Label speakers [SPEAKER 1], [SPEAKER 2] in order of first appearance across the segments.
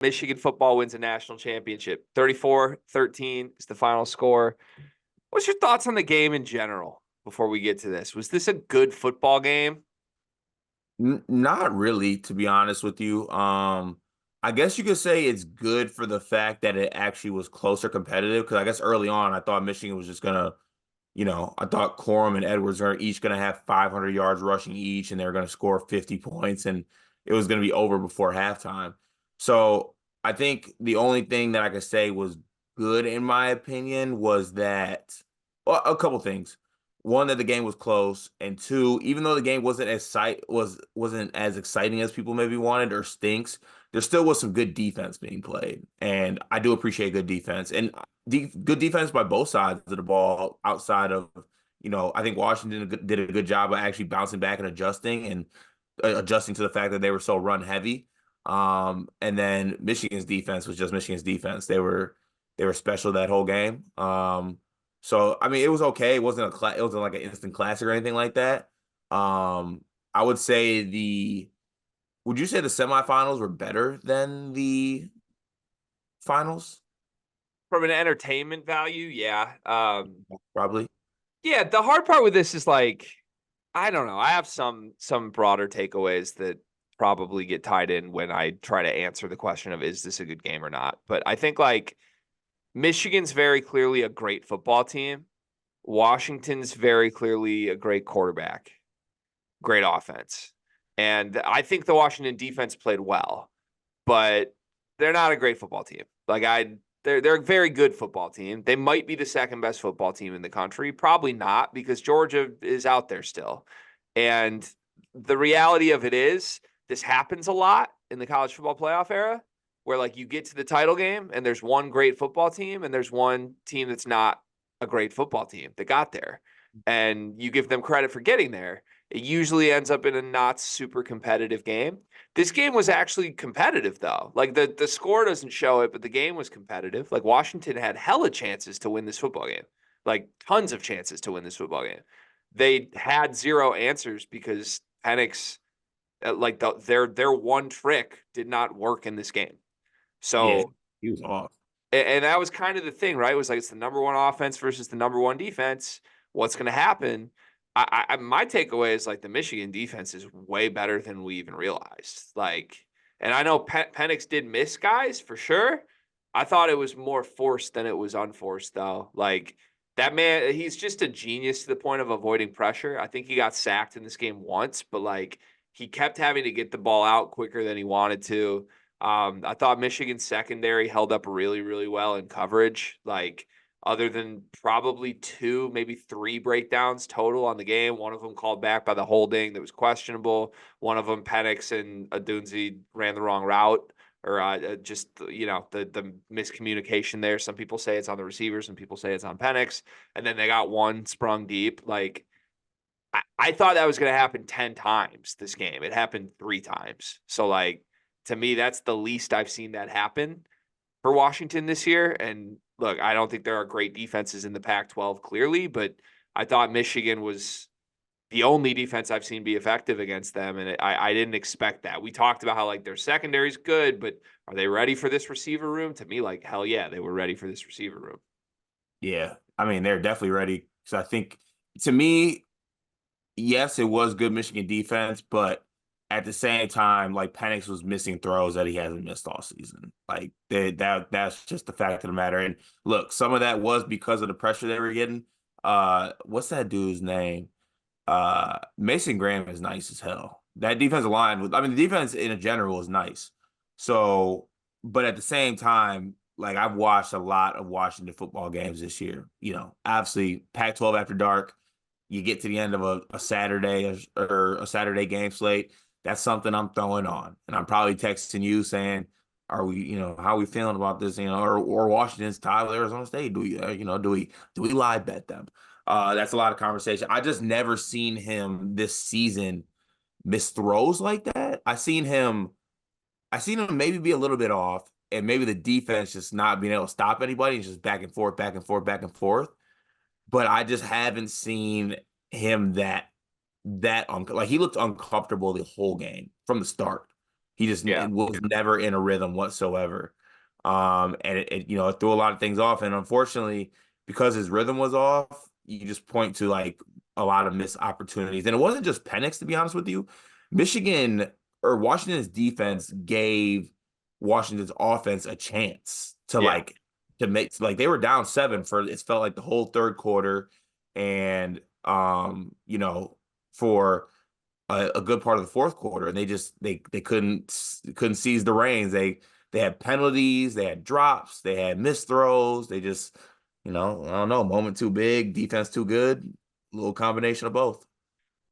[SPEAKER 1] Michigan football wins a national championship. 34-13 is the final score. What's your thoughts on the game in general before we get to this? Was this a good football game?
[SPEAKER 2] Not really, to be honest with you. I guess you could say it's good for the fact that it actually was closer competitive. Because I guess early on, I thought Michigan was just gonna, I thought Corum and Edwards are each gonna have 500 yards rushing each, and they're gonna score 50 points, and it was gonna be over before halftime. So I think the only thing that I could say was good, in my opinion, was that, well, a couple things. One, that the game was close, and two, even though the game wasn't as exciting as people maybe wanted or stinks, there still was some good defense being played, and I do appreciate good defense and good defense by both sides of the ball. Outside of, I think Washington did a good job of actually bouncing back and adjusting to the fact that they were so run heavy. And then Michigan's defense was just Michigan's defense. They were special that whole game. So I mean, it was okay. It wasn't like an instant classic or anything like that. I would say would you say the semifinals were better than the finals?
[SPEAKER 1] From an entertainment value, yeah.
[SPEAKER 2] Probably.
[SPEAKER 1] Yeah, the hard part with this is like, I don't know. I have some broader takeaways that probably get tied in when I try to answer the question of is this a good game or not. But I think like Michigan's very clearly a great football team. Washington's very clearly a great quarterback, great offense. And I think the Washington defense played well, but they're not a great football team. They're a very good football team. They might be the second best football team in the country. Probably not, because Georgia is out there still. And the reality of it is this happens a lot in the college football playoff era, where like you get to the title game and there's one great football team and there's one team that's not a great football team that got there. And you give them credit for getting there. It usually ends up in a not super competitive game. This game was actually competitive, though. Like the score doesn't show it, but the game was competitive. Like Washington had hella chances to win this football game, like tons of chances to win this football game. They had zero answers because Penix, their one trick did not work in this game.
[SPEAKER 2] Yeah,
[SPEAKER 1] So,
[SPEAKER 2] he was off.
[SPEAKER 1] and that was kind of the thing, right? It was like it's the number one offense versus the number one defense. What's going to happen? My takeaway is like the Michigan defense is way better than we even realized. Like, and I know Penix did miss guys for sure. I thought it was more forced than it was unforced, though. Like that man, he's just a genius to the point of avoiding pressure. I think he got sacked in this game once, but like he kept having to get the ball out quicker than he wanted to. I thought Michigan's secondary held up really, really well in coverage. Like, other than probably two, maybe three breakdowns total on the game. One of them called back by the holding that was questionable. One of them, Penix and Adunzi ran the wrong route, or just the miscommunication there. Some people say it's on the receivers, some people say it's on Penix, and then they got one sprung deep. Like I thought that was going to happen 10 times this game. It happened 3 times. So like to me, that's the least I've seen that happen for Washington this year. And look, I don't think there are great defenses in the Pac-12 clearly, but I thought Michigan was the only defense I've seen be effective against them. And I didn't expect that. We talked about how like their secondary's good, but are they ready for this receiver room? To me, like, hell yeah, they were ready for this receiver room.
[SPEAKER 2] Yeah, I mean, they're definitely ready. So I think, to me, yes, it was good Michigan defense, but at the same time, like Penix was missing throws that he hasn't missed all season. Like that's just the fact of the matter. And look, some of that was because of the pressure they were getting. What's that dude's name? Mason Graham is nice as hell. That defensive line was, I mean, the defense in general is nice. So, but at the same time, like I've watched a lot of Washington football games this year. Obviously Pac-12 after dark, you get to the end of a Saturday or a Saturday game slate. That's something I'm throwing on, and I'm probably texting you saying, "Are we, how are we feeling about this? Or Washington's tied with Arizona State? Do we, do we live bet them?" That's a lot of conversation. I just never seen him this season miss throws like that. I seen him maybe be a little bit off, and maybe the defense just not being able to stop anybody. It's just back and forth, back and forth, back and forth. But I just haven't seen him like he looked uncomfortable the whole game from the start. He just
[SPEAKER 1] Yeah.
[SPEAKER 2] was never in a rhythm whatsoever. And it threw a lot of things off. And unfortunately, because his rhythm was off, you just point to like a lot of missed opportunities. And it wasn't just Penix, to be honest with you. Michigan or Washington's defense gave Washington's offense a chance to
[SPEAKER 1] Yeah.
[SPEAKER 2] make they were down 7 for it felt like the whole third quarter, and for a good part of the fourth quarter, and they couldn't seize the reins. They had penalties, they had drops, they had missed throws. They just, I don't know, moment too big, defense too good, a little combination of both.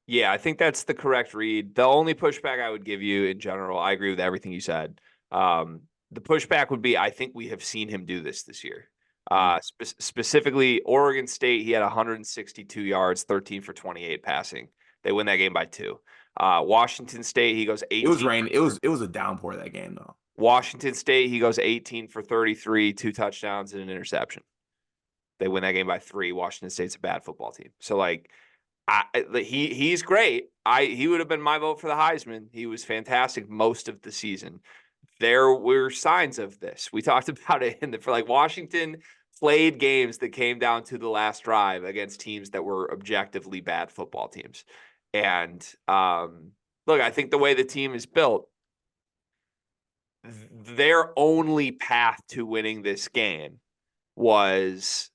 [SPEAKER 1] Yeah, I think that's the correct read. The only pushback I would give you in general, I agree with everything you said. The pushback would be, I think we have seen him do this year.
[SPEAKER 2] Mm.
[SPEAKER 1] Specifically, Oregon State, he had 162 yards, 13 for 28 passing. They win that game by 2. Washington State, he goes
[SPEAKER 2] It was
[SPEAKER 1] 18.
[SPEAKER 2] rain. It was a downpour that game though.
[SPEAKER 1] Washington State, he goes 18 for 33, 2 touchdowns and an interception. They win that game by 3. Washington State's a bad football team. So he's great. He would have been my vote for the Heisman. He was fantastic most of the season. There were signs of this. We talked about it for Washington played games that came down to the last drive against teams that were objectively bad football teams. And look, I think the way the team is built, their only path to winning this game was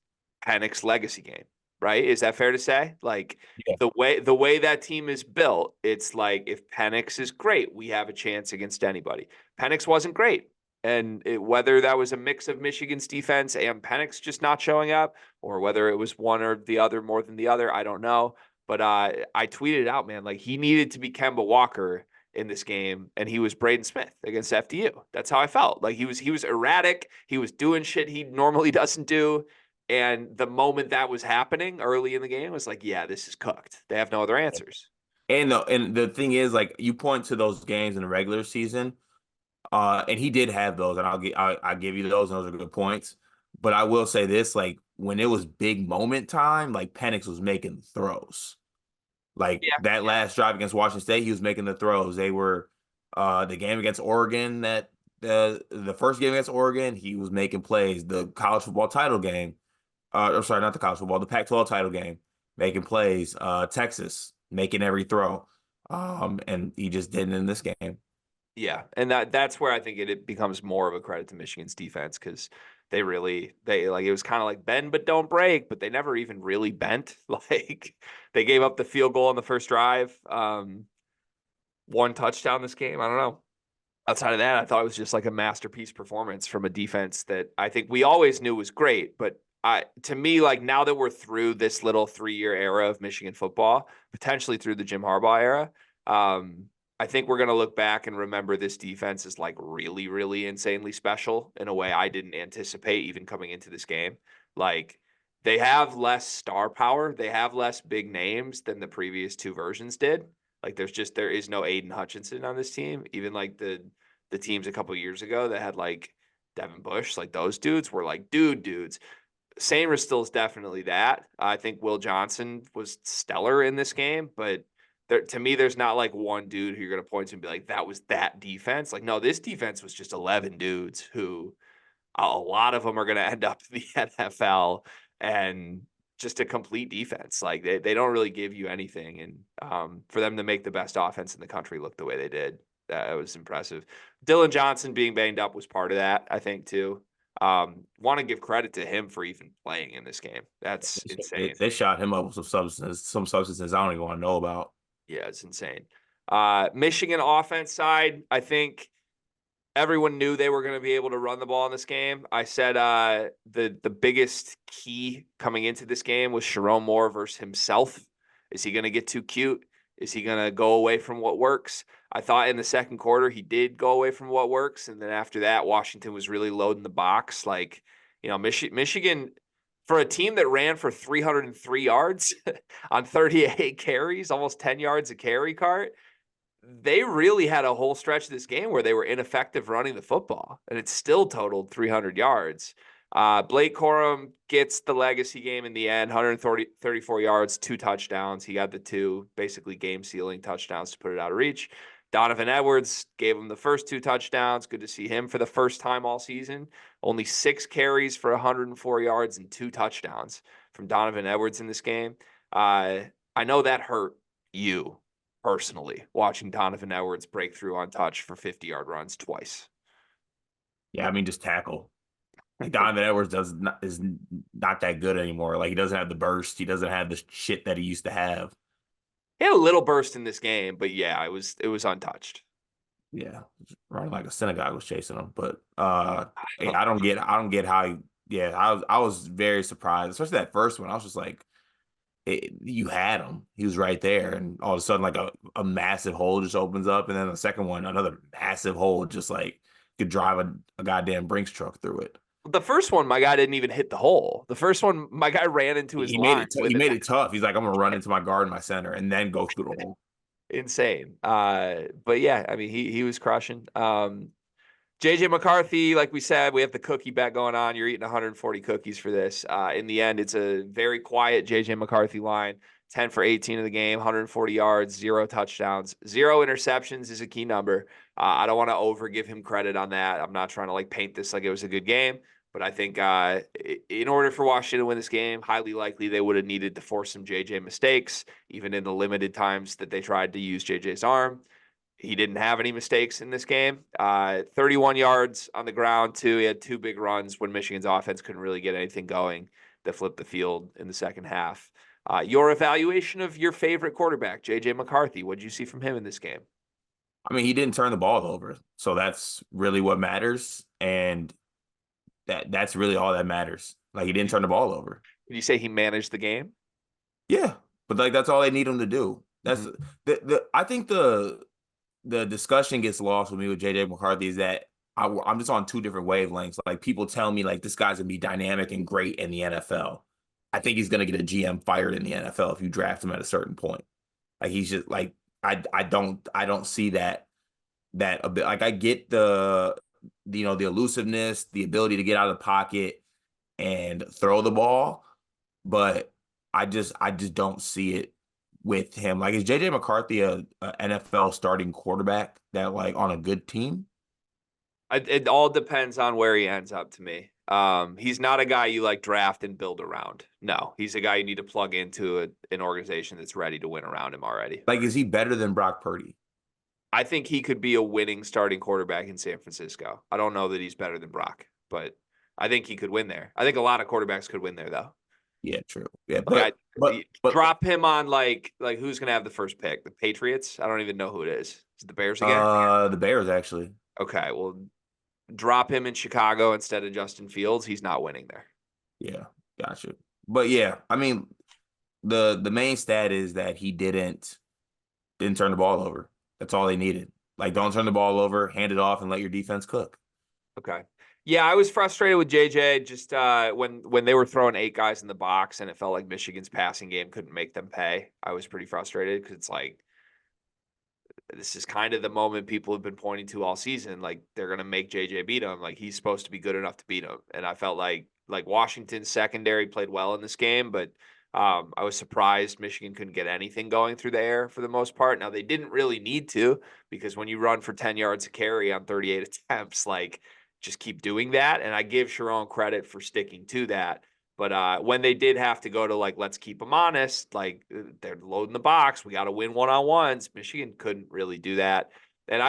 [SPEAKER 1] Penix's legacy game, right? Is that fair to say?
[SPEAKER 2] Yeah.
[SPEAKER 1] The way that team is built, it's like if Penix is great, we have a chance against anybody. Penix wasn't great. And whether that was a mix of Michigan's defense and Penix just not showing up, or whether it was one or the other more than the other, I don't know. But I tweeted out, man, like he needed to be Kemba Walker in this game, and he was Braden Smith against FDU. That's how I felt. Like he was erratic. He was doing shit he normally doesn't do. And the moment that was happening early in the game was like, yeah, this is cooked. They have no other answers.
[SPEAKER 2] And the thing is, like, you point to those games in the regular season, and he did have those, and I'll give you those, and those are good points. But I will say this, like, when it was big moment time, like Penix was making throws. Like
[SPEAKER 1] Yeah.
[SPEAKER 2] that last drive against Washington State, he was making the throws. They were the game against Oregon, that the first game against Oregon, he was making plays. The college football title game, or sorry, not the college football, the Pac-12 title game, making plays. Texas making every throw. And he just didn't in this game.
[SPEAKER 1] Yeah. And that's where I think it becomes more of a credit to Michigan's defense, because they it was kind of like bend but don't break, but they never even really bent. Like they gave up the field goal on the first drive. One touchdown this game. I don't know. Outside of that, I thought it was just like a masterpiece performance from a defense that I think we always knew was great. But to me, like now that we're through this little 3-year era of Michigan football, potentially through the Jim Harbaugh era, I think we're going to look back and remember this defense is like really, really insanely special in a way I didn't anticipate even coming into this game. Like they have less star power, they have less big names than the previous 2 versions did. Like there is no Aiden Hutchinson on this team. Even like the teams a couple years ago that had like Devin Bush, like those dudes were like dudes. Samer still is definitely that. I think Will Johnson was stellar in this game, but to me, there's not like one dude who you're going to point to and be like, that was that defense. Like, no, this defense was just 11 dudes who a lot of them are going to end up in the NFL, and just a complete defense. Like they don't really give you anything. And for them to make the best offense in the country look the way they did, that was impressive. Dylan Johnson being banged up was part of that, I think, too. Want to give credit to him for even playing in this game. That's insane.
[SPEAKER 2] They shot him up with some substances I don't even want to know about.
[SPEAKER 1] Yeah, it's insane. Michigan offense side, I think everyone knew they were going to be able to run the ball in this game. I said the biggest key coming into this game was Sharon Moore versus himself. Is he going to get too cute? Is he going to go away from what works? I thought in the second quarter he did go away from what works, and then after that, Washington was really loading the box. Like, Michigan, for a team that ran for 303 yards on 38 carries, almost 10 yards a carry cart, they really had a whole stretch of this game where they were ineffective running the football, and it still totaled 300 yards. Blake Corum gets the legacy game in the end, 134 yards, 2 touchdowns. He got the 2 basically game-sealing touchdowns to put it out of reach. Donovan Edwards gave him the first 2 touchdowns. Good to see him for the first time all season. Only 6 carries for 104 yards and 2 touchdowns from Donovan Edwards in this game. I know that hurt you personally, watching Donovan Edwards break through on touch for 50-yard runs twice.
[SPEAKER 2] Yeah, I mean, just tackle. Like Donovan Edwards is not that good anymore. Like he doesn't have the burst. He doesn't have the shit that he used to have.
[SPEAKER 1] He had a little burst in this game, but yeah, it was untouched.
[SPEAKER 2] Yeah, running like a synagogue was chasing him. But yeah, I don't get how. Yeah, I was very surprised, especially that first one. I was just like, you had him. He was right there, and all of a sudden, like a massive hole just opens up, and then the second one, another massive hole, just like could drive a goddamn Brinks truck through it.
[SPEAKER 1] The first one, my guy didn't even hit the hole. The first one, my guy ran into his
[SPEAKER 2] He made
[SPEAKER 1] line
[SPEAKER 2] it.
[SPEAKER 1] with
[SPEAKER 2] He
[SPEAKER 1] it.
[SPEAKER 2] made it tough. He's like, I'm gonna run into my guard, my center, and then go through the hole.
[SPEAKER 1] Insane. But yeah, I mean, he was crushing. JJ McCarthy, like we said, we have the cookie bet going on. You're eating 140 cookies for this. In the end, it's a very quiet JJ McCarthy line. 10 for 18 in the game, 140 yards, 0 touchdowns, 0 interceptions is a key number. I don't want to over give him credit on that. I'm not trying to like paint this like it was a good game, but I think in order for Washington to win this game, highly likely they would have needed to force some JJ mistakes, even in the limited times that they tried to use JJ's arm. He didn't have any mistakes in this game. 31 yards on the ground, too. He had 2 big runs when Michigan's offense couldn't really get anything going that flipped the field in the second half. Your evaluation of your favorite quarterback, J.J. McCarthy, what did you see from him in this game?
[SPEAKER 2] I mean, he didn't turn the ball over, so that's really what matters, and that's really all that matters. Like he didn't turn the ball over.
[SPEAKER 1] Would you say he managed the game?
[SPEAKER 2] Yeah, but like that's all they need him to do. That's
[SPEAKER 1] Mm-hmm.
[SPEAKER 2] the I think the discussion gets lost with me with JJ McCarthy is that I'm just on 2 different wavelengths. Like people tell me like this guy's gonna be dynamic and great in the NFL. I think he's gonna get a GM fired in the NFL if you draft him at a certain point. Like he's just like I don't see that a bit. Like I get the elusiveness, the ability to get out of the pocket and throw the ball, but I just don't see it with him. Like, is JJ McCarthy a NFL starting quarterback that like on a good team?
[SPEAKER 1] It all depends on where he ends up to me. He's not a guy you like draft and build around. No, he's a guy you need to plug into an organization that's ready to win around him already.
[SPEAKER 2] Like, is he better than Brock Purdy?
[SPEAKER 1] I think he could be a winning starting quarterback in San Francisco. I don't know that he's better than Brock, but I think he could win there. I think a lot of quarterbacks could win there, though.
[SPEAKER 2] Yeah, true. Yeah,
[SPEAKER 1] Like
[SPEAKER 2] but
[SPEAKER 1] drop him on like who's gonna have the first pick? The Patriots? I don't even know who it is. Is it the Bears again?
[SPEAKER 2] the Bears actually.
[SPEAKER 1] Okay, well, drop him in Chicago instead of Justin Fields. He's not winning there.
[SPEAKER 2] Yeah, gotcha. But yeah, I mean, the main stat is that he didn't turn the ball over. That's all they needed. Like, don't turn the ball over, hand it off, and let your defense cook.
[SPEAKER 1] Okay. Yeah, I was frustrated with JJ just when they were throwing 8 guys in the box and it felt like Michigan's passing game couldn't make them pay. I was pretty frustrated because it's like this is kind of the moment people have been pointing to all season. Like they're gonna make JJ beat him. Like he's supposed to be good enough to beat him. And I felt like Washington's secondary played well in this game, but I was surprised Michigan couldn't get anything going through the air for the most part. Now they didn't really need to because when you run for 10 yards a carry on 38 attempts, like just keep doing that. And I give Sharon credit for sticking to that. But when they did have to go to like, let's keep them honest, like they're loading the box. We got to win one-on-ones. Michigan couldn't really do that. And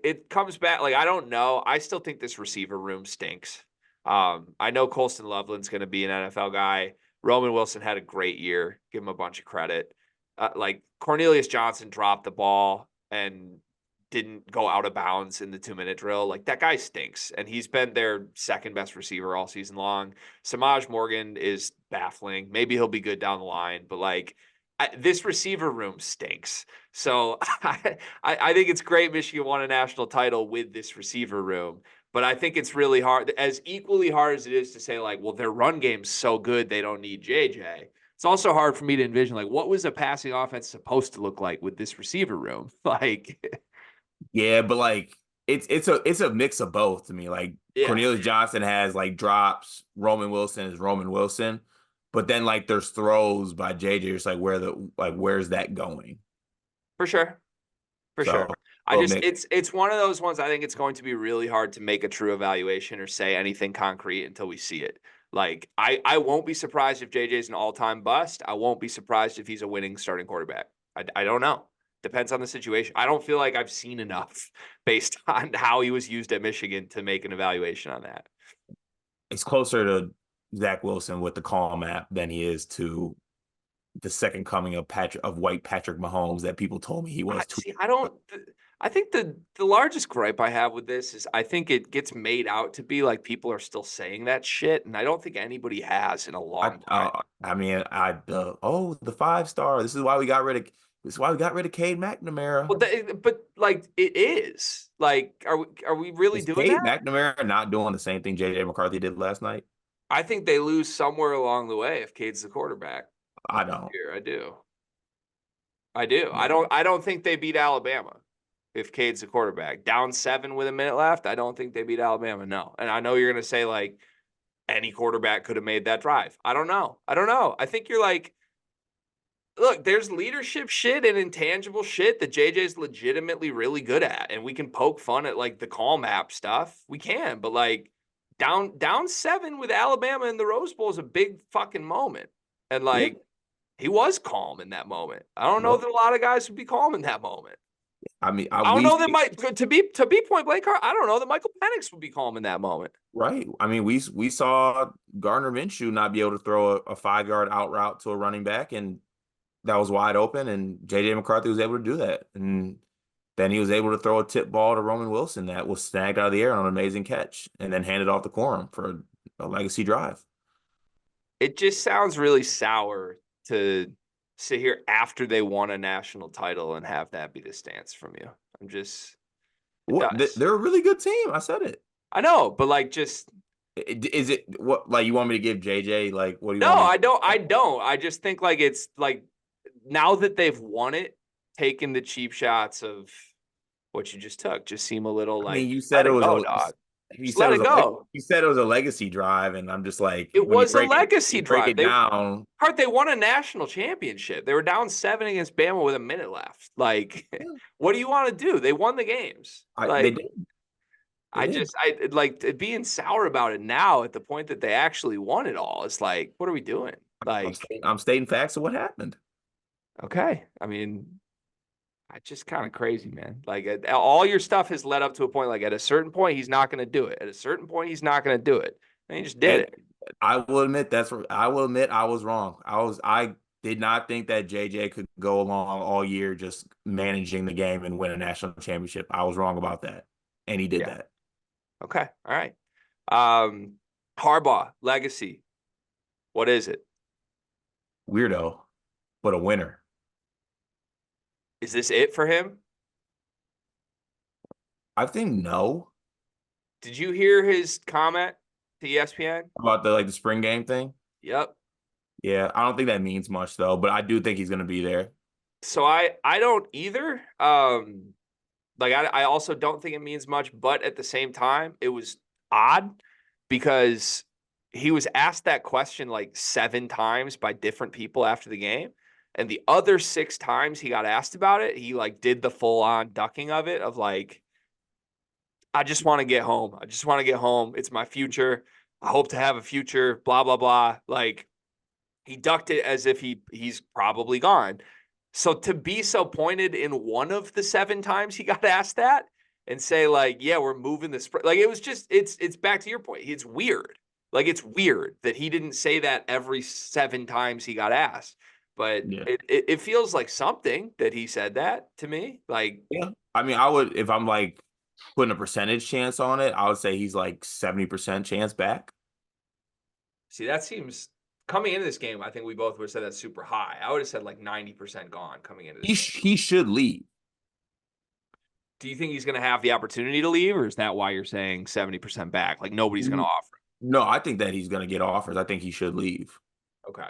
[SPEAKER 1] it comes back. Like, I don't know. I still think this receiver room stinks. I know Colston Loveland's going to be an NFL guy. Roman Wilson had a great year. Give him a bunch of credit. Like Cornelius Johnson dropped the ball and didn't go out of bounds in the 2-minute drill. Like that guy stinks. And he's been their second best receiver all season long. Samaj Morgan is baffling. Maybe he'll be good down the line, but like this receiver room stinks. So I think it's great Michigan won a national title with this receiver room. But I think it's really hard, as equally hard as it is to say like, well, their run game's so good they don't need JJ. It's also hard for me to envision like what was a passing offense supposed to look like with this receiver room? Like
[SPEAKER 2] Yeah, but like it's a mix of both to me. Like
[SPEAKER 1] yeah,
[SPEAKER 2] Cornelius Johnson has like drops, Roman Wilson is Roman Wilson, but then like there's throws by JJ. It's like where's that going?
[SPEAKER 1] for sure. For
[SPEAKER 2] So
[SPEAKER 1] sure. I
[SPEAKER 2] little
[SPEAKER 1] just
[SPEAKER 2] mix.
[SPEAKER 1] it's one of those ones I think it's going to be really hard to make a true evaluation or say anything concrete until we see it. Like I won't be surprised if JJ's an all-time bust. I won't be surprised if he's a winning starting quarterback. I don't know. Depends on the situation. I don't feel like I've seen enough based on how he was used at Michigan to make an evaluation on that.
[SPEAKER 2] It's closer to Zach Wilson with the calm app than he is to the second coming of white Patrick Mahomes that people told me he
[SPEAKER 1] I
[SPEAKER 2] was two.
[SPEAKER 1] see. I don't. I think the largest gripe I have with this is I think it gets made out to be like people are still saying that shit, and I don't think anybody has in a long time.
[SPEAKER 2] I mean, the 5 star. This is why we got rid of. This is why we got rid of Cade McNamara.
[SPEAKER 1] Well, but like it is like, are we really
[SPEAKER 2] Is
[SPEAKER 1] doing
[SPEAKER 2] Cade
[SPEAKER 1] that?
[SPEAKER 2] McNamara not doing the same thing JJ McCarthy did last night?
[SPEAKER 1] I think they lose somewhere along the way if Cade's the quarterback.
[SPEAKER 2] I don't.
[SPEAKER 1] Here, I do. I do.
[SPEAKER 2] Yeah.
[SPEAKER 1] I don't think they beat Alabama if Cade's the quarterback. Down 7 with a minute left. I don't think they beat Alabama. No. And I know you're gonna say like any quarterback could have made that drive. I don't know. I don't know. I think you're like, look, there's leadership shit and intangible shit that JJ's legitimately really good at. And we can poke fun at like the call map stuff. We can, but like down 7 with Alabama in the Rose Bowl is a big fucking moment. And
[SPEAKER 2] Yeah.
[SPEAKER 1] like he was calm in that moment. I don't know
[SPEAKER 2] Well,
[SPEAKER 1] that a lot of guys would be calm in that moment.
[SPEAKER 2] I mean,
[SPEAKER 1] I don't know that to be point blank, I don't know that Michael Penix would be calm in that moment.
[SPEAKER 2] right. I mean, we saw Gardner Minshew not be able to throw a 5 yard out route to a running back, and that was wide open, and JJ McCarthy was able to do that. And then he was able to throw a tip ball to Roman Wilson that was snagged out of the air on an amazing catch, and then handed off to Corum for a legacy drive.
[SPEAKER 1] It just sounds really sour to sit here after they won a national title and have that be the stance from you. It
[SPEAKER 2] What?
[SPEAKER 1] does.
[SPEAKER 2] They're a really good team. I said it.
[SPEAKER 1] I know, but like just
[SPEAKER 2] Is it what, like, you want me to give JJ, like, what do you
[SPEAKER 1] no,
[SPEAKER 2] want me to?
[SPEAKER 1] I don't. I just think like it's like now that they've won it, taking the cheap shots of what you just took just seem a little
[SPEAKER 2] I
[SPEAKER 1] like
[SPEAKER 2] mean,
[SPEAKER 1] let it go, dog.
[SPEAKER 2] you
[SPEAKER 1] Just
[SPEAKER 2] said
[SPEAKER 1] let
[SPEAKER 2] it
[SPEAKER 1] it
[SPEAKER 2] was a
[SPEAKER 1] go.
[SPEAKER 2] you said it was a legacy drive, and I'm just like,
[SPEAKER 1] It
[SPEAKER 2] when
[SPEAKER 1] was a legacy
[SPEAKER 2] you break
[SPEAKER 1] drive.
[SPEAKER 2] it down.
[SPEAKER 1] They won a national championship. They were down 7 against Bama with a minute left. Like,
[SPEAKER 2] Yeah,
[SPEAKER 1] what do you want to do? They won the games.
[SPEAKER 2] they
[SPEAKER 1] Like,
[SPEAKER 2] did. They did.
[SPEAKER 1] I like being sour about it now at the point that they actually won it all. It's like, what are we doing? Like,
[SPEAKER 2] I'm stating facts of what happened.
[SPEAKER 1] okay. I mean, it's just kind of crazy, man. Like, all your stuff has led up to a point. Like, at a certain point, he's not going to do it. At a certain point, he's not going to do it. And he just did
[SPEAKER 2] And
[SPEAKER 1] it.
[SPEAKER 2] I will admit I was wrong. I did not think that JJ could go along all year just managing the game and win a national championship. I was wrong about that. And he did
[SPEAKER 1] Yeah.
[SPEAKER 2] that.
[SPEAKER 1] Okay. All right. Harbaugh legacy. What is it?
[SPEAKER 2] Weirdo, but a winner.
[SPEAKER 1] Is this it for him?
[SPEAKER 2] I think no.
[SPEAKER 1] Did you hear his comment to ESPN?
[SPEAKER 2] About the spring game thing.
[SPEAKER 1] Yep.
[SPEAKER 2] Yeah, I don't think that means much though, but I do think he's gonna be there.
[SPEAKER 1] So I don't either. Like I also don't think it means much, but at the same time, it was odd because he was asked that question like 7 times by different people after the game. And the other 6 times he got asked about it, he like did the full on ducking of it of like, I just want to get home. I just want to get home. It's my future. I hope to have a future, blah, blah, blah. Like he ducked it as if he's probably gone. So to be so pointed in one of the 7 times he got asked that and say like, yeah, we're moving the spread. Like it was just, it's back to your point. It's weird. Like it's weird that he didn't say that every 7 times he got asked. But
[SPEAKER 2] Yeah.
[SPEAKER 1] it feels like something that he said that to me. Like,
[SPEAKER 2] Yeah. I mean, I would, if I'm like putting a percentage chance on it, I would say he's like 70% chance back.
[SPEAKER 1] see, that seems coming into this game, I think we both would have said that's super high. I would have said like 90% gone coming into this game.
[SPEAKER 2] He should leave.
[SPEAKER 1] Do you think he's going to have the opportunity to leave, or is that why you're saying 70% back? Like nobody's going to offer
[SPEAKER 2] No, I think that he's gonna get offers. I think he should leave.
[SPEAKER 1] him? Okay.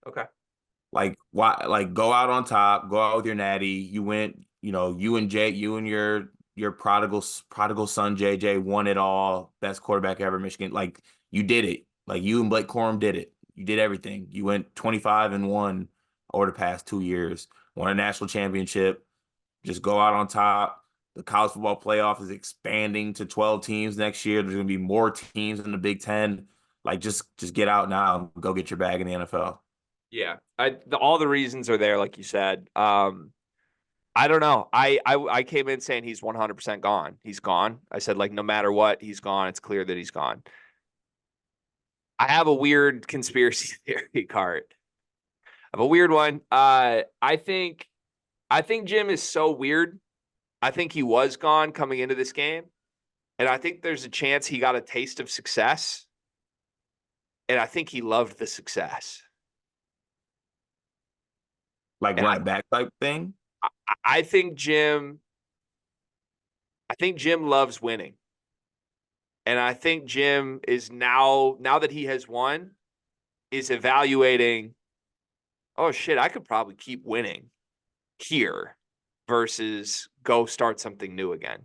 [SPEAKER 1] Okay.
[SPEAKER 2] Like, why? Like, go out on top. Go out with your natty. You went. You and Jay. You and your prodigal son JJ won it all. Best quarterback ever, Michigan. Like, you did it. Like, you and Blake Corum did it. You did everything. You went 25-1 over the past 2 years. Won a national championship. Just go out on top. The college football playoff is expanding to 12 teams next year. There's going to be more teams in the Big Ten. Like, just get out now and go get your bag in the NFL.
[SPEAKER 1] Yeah. All the reasons are there, like you said. I don't know. I came in saying he's 100% gone. He's gone. I said, like, no matter what, he's gone. It's clear that he's gone. I have a weird conspiracy theory card. I have a weird one. I think Jim is so weird. I think he was gone coming into this game. And I think there's a chance he got a taste of success. And I think he loved the success.
[SPEAKER 2] Like
[SPEAKER 1] And
[SPEAKER 2] run it back type thing.
[SPEAKER 1] I think Jim loves winning. And I think Jim is now that he has won, is evaluating, oh shit, I could probably keep winning here versus go start something new again.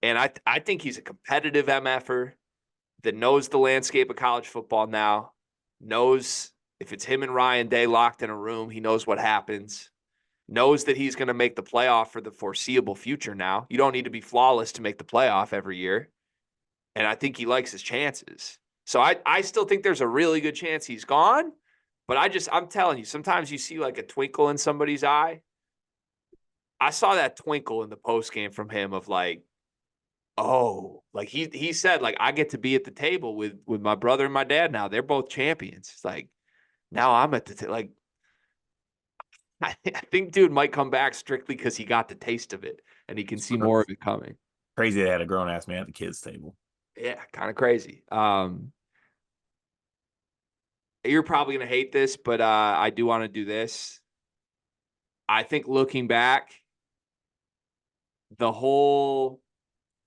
[SPEAKER 1] And I think he's a competitive MFer that knows the landscape of college football now, knows if it's him and Ryan Day locked in a room, he knows what happens, knows that he's going to make the playoff for the foreseeable future now. You don't need to be flawless to make the playoff every year. And I think he likes his chances. So I still think there's a really good chance he's gone. But I'm telling you, sometimes you see like a twinkle in somebody's eye. I saw that twinkle in the post game from him of like, oh, like he said, like, I get to be at the table with my brother and my dad now. They're both champions. It's like, now I'm at the like, I think dude might come back strictly because he got the taste of it and he can see more of it coming.
[SPEAKER 2] Crazy they had a grown ass man at the kids' table.
[SPEAKER 1] Yeah, kind of crazy. You're probably gonna hate this, but I do want to do this. I think looking back, the whole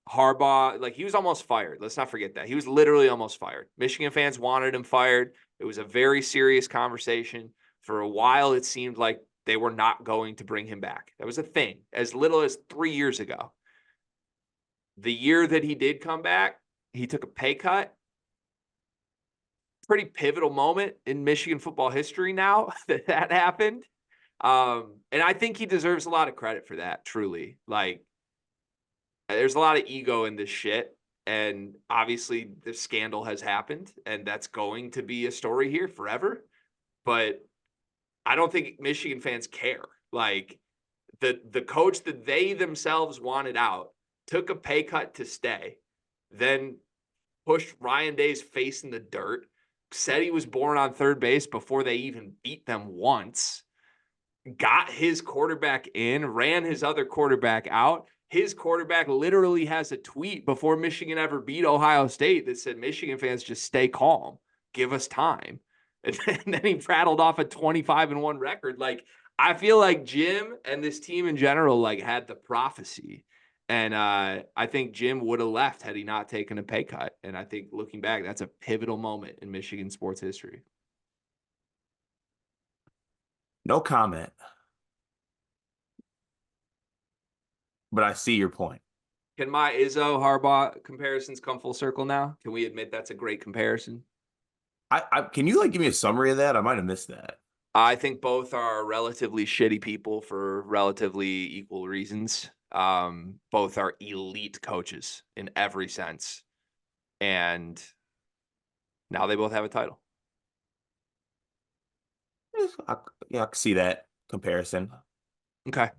[SPEAKER 1] Harbaugh, like he was almost fired. Let's not forget that. He was literally almost fired. Michigan fans wanted him fired. It was a very serious conversation. For a while, it seemed like they were not going to bring him back. That was a thing as little as 3 years ago. The year that he did come back, he took a pay cut. Pretty pivotal moment in Michigan football history now that happened. And I think he deserves a lot of credit for that, truly. Like, there's a lot of ego in this shit. And obviously, the scandal has happened, and that's going to be a story here forever. But I don't think Michigan fans care. Like, the coach that they themselves wanted out took a pay cut to stay, then pushed Ryan Day's face in the dirt, said he was born on third base before they even beat them once, got his quarterback in, ran his other quarterback out. His quarterback literally has a tweet before Michigan ever beat Ohio State that said, Michigan fans, just stay calm. Give us time. And then he prattled off a 25-1 record. Like, I feel like Jim and this team in general, like, had the prophecy. And I think Jim would have left had he not taken a pay cut. And I think looking back, that's a pivotal moment in Michigan sports history.
[SPEAKER 2] No comment, but I see your point.
[SPEAKER 1] Can my Izzo Harbaugh comparisons come full circle now? Can we admit that's a great comparison?
[SPEAKER 2] I can you like give me a summary of that? I might have missed that.
[SPEAKER 1] I think both are relatively shitty people for relatively equal reasons. Both are elite coaches in every sense. And now they both have a title.
[SPEAKER 2] Yeah, I can see that comparison.
[SPEAKER 1] Okay.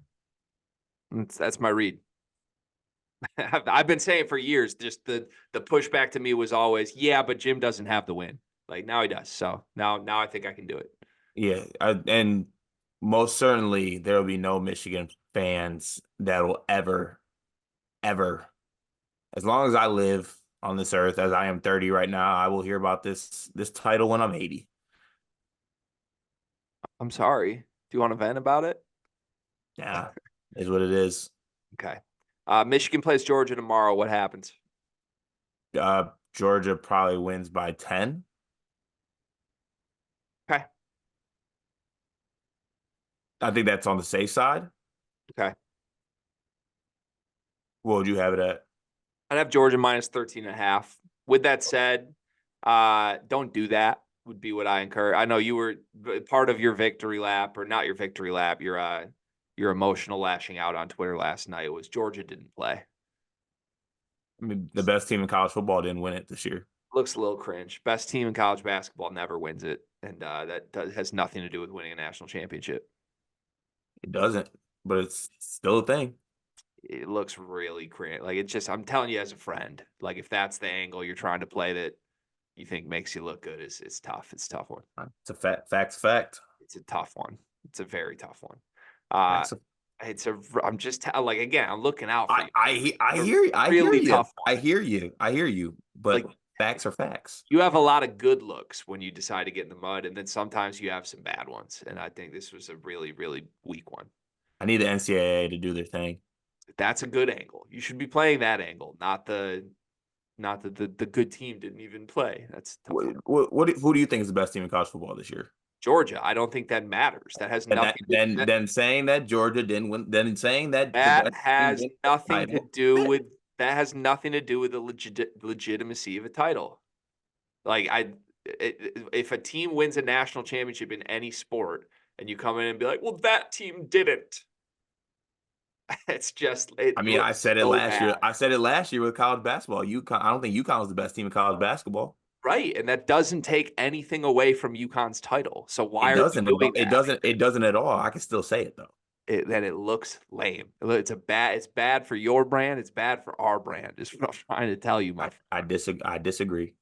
[SPEAKER 1] That's my read. I've been saying for years, just the pushback to me was always, yeah, but Jim doesn't have the win. Like, now he does. So now I think I can do it.
[SPEAKER 2] Yeah, and most certainly there will be no Michigan fans that will ever, as long as I live on this earth, as I am 30 right now, I will hear about this title when I'm 80.
[SPEAKER 1] I'm sorry. Do you want to vent about it?
[SPEAKER 2] Yeah, is what it is.
[SPEAKER 1] Okay. Michigan plays Georgia tomorrow. What happens?
[SPEAKER 2] Georgia probably wins by 10.
[SPEAKER 1] Okay.
[SPEAKER 2] I think that's on the safe side.
[SPEAKER 1] Okay.
[SPEAKER 2] What would you have it at?
[SPEAKER 1] I'd have Georgia minus 13.5. With that said, don't do that would be what I encourage. I know you were part of your victory lap, or not your victory lap, your your emotional lashing out on Twitter last night was Georgia didn't play.
[SPEAKER 2] I mean, the best team in college football didn't win it this year.
[SPEAKER 1] Looks a little cringe. Best team in college basketball never wins it, and has nothing to do with winning a national championship.
[SPEAKER 2] It doesn't, but it's still a thing.
[SPEAKER 1] It looks really cringe. Like, it's just, I'm telling you as a friend, like, if that's the angle you're trying to play that you think makes you look good, it's tough. It's a tough one.
[SPEAKER 2] It's a fact.
[SPEAKER 1] It's a tough one. It's a very tough one.
[SPEAKER 2] Facts.
[SPEAKER 1] I'm just like, again, I'm looking out for you.
[SPEAKER 2] I hear you. I hear
[SPEAKER 1] Really
[SPEAKER 2] you.
[SPEAKER 1] tough
[SPEAKER 2] I
[SPEAKER 1] one.
[SPEAKER 2] hear you. I hear you. But
[SPEAKER 1] Like,
[SPEAKER 2] facts are facts.
[SPEAKER 1] you have a lot of good looks when you decide to get in the mud, and then sometimes you have some bad ones. And I think this was a really, really weak one.
[SPEAKER 2] I need the NCAA to do their thing.
[SPEAKER 1] That's a good angle. You should be playing that angle, not the good team didn't even play. That's a tough one.
[SPEAKER 2] Who do you think is the best team in college football this year?
[SPEAKER 1] Georgia. I don't think that matters. That has
[SPEAKER 2] And
[SPEAKER 1] nothing.
[SPEAKER 2] then saying that Georgia didn't win, then saying that the
[SPEAKER 1] That
[SPEAKER 2] best team
[SPEAKER 1] has
[SPEAKER 2] won the
[SPEAKER 1] nothing to
[SPEAKER 2] title.
[SPEAKER 1] do with that has nothing to do with the legitimacy of a title. Like, if a team wins a national championship in any sport, and you come in and be like, "Well, that team didn't," it's just
[SPEAKER 2] I mean, I
[SPEAKER 1] looks
[SPEAKER 2] said it
[SPEAKER 1] so
[SPEAKER 2] last year.
[SPEAKER 1] bad.
[SPEAKER 2] I said it last year with college basketball. UConn. I don't think UConn was the best team in college basketball.
[SPEAKER 1] Right, and that doesn't take anything away from UConn's title. So why
[SPEAKER 2] It
[SPEAKER 1] are you
[SPEAKER 2] doesn't.
[SPEAKER 1] doing
[SPEAKER 2] It
[SPEAKER 1] that?
[SPEAKER 2] doesn't. It doesn't at all. I can still say it though.
[SPEAKER 1] Then it looks lame. It's bad for your brand. It's bad for our brand. Is what I'm trying to tell you, my friend.
[SPEAKER 2] I disagree.